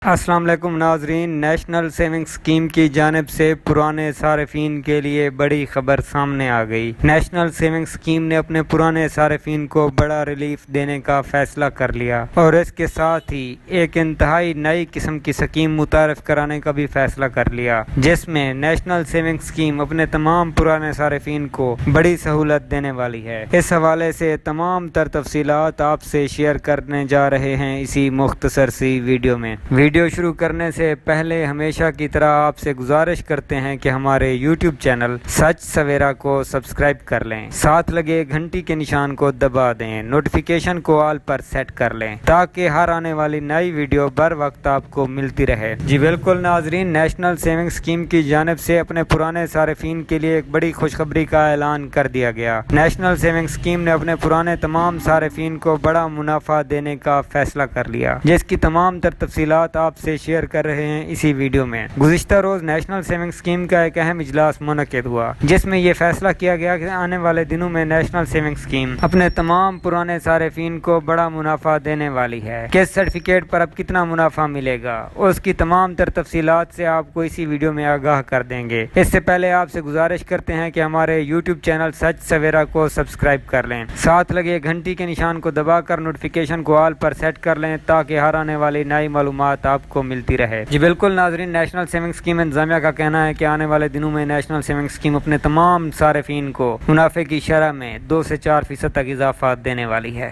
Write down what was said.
السلام علیکم ناظرین، نیشنل سیونگ اسکیم کی جانب سے پرانے صارفین کے لیے بڑی خبر سامنے آ گئی۔ نیشنل سیونگ اسکیم نے اپنے پرانے صارفین کو بڑا ریلیف دینے کا فیصلہ کر لیا اور اس کے ساتھ ہی ایک انتہائی نئی قسم کی اسکیم متعارف کرانے کا بھی فیصلہ کر لیا، جس میں نیشنل سیونگ اسکیم اپنے تمام پرانے صارفین کو بڑی سہولت دینے والی ہے۔ اس حوالے سے تمام تر تفصیلات آپ سے شیئر کرنے جا رہے ہیں اسی مختصر سی ویڈیو میں۔ ویڈیو شروع کرنے سے پہلے ہمیشہ کی طرح آپ سے گزارش کرتے ہیں کہ ہمارے یوٹیوب چینل سچ سویرا کو سبسکرائب کر لیں، ساتھ لگے گھنٹی کے نشان کو دبا دیں، نوٹیفیکیشن کو آل پر سیٹ کر لیں تاکہ ہر آنے والی نئی ویڈیو بر وقت آپ کو ملتی رہے۔ جی بالکل ناظرین، نیشنل سیونگ اسکیم کی جانب سے اپنے پرانے صارفین کے لیے ایک بڑی خوشخبری کا اعلان کر دیا گیا۔ نیشنل سیونگ اسکیم نے اپنے پرانے تمام صارفین کو بڑا منافع دینے کا فیصلہ کر لیا، جس کی تمام تر تفصیلات آپ سے شیئر کر رہے ہیں اسی ویڈیو میں۔ گزشتہ روز نیشنل سیونگ اسکیم کا ایک اہم اجلاس منعقد ہوا، جس میں یہ فیصلہ کیا گیا کہ آنے والے دنوں میں نیشنل سیونگ اسکیم اپنے تمام پرانے صارفین کو بڑا منافع دینے والی ہے۔ کس سرٹیفکیٹ پر اب کتنا منافع ملے گا، اس کی تمام تر تفصیلات سے آپ کو اسی ویڈیو میں آگاہ کر دیں گے۔ اس سے پہلے آپ سے گزارش کرتے ہیں کہ ہمارے یوٹیوب چینل سچ سویرا کو سبسکرائب کر لیں، ساتھ لگے گھنٹی کے نشان کو دبا کر نوٹیفیکیشن کو آل پر سیٹ کر لیں تاکہ ہر آنے والی نئی معلومات آپ کو ملتی رہے۔ جی بالکل ناظرین، نیشنل سیونگ اسکیم انتظامیہ کا کہنا ہے کہ آنے والے دنوں میں نیشنل سیونگ اسکیم اپنے تمام صارفین کو منافع کی شرح میں 2 سے 4% تک اضافہ دینے والی ہے۔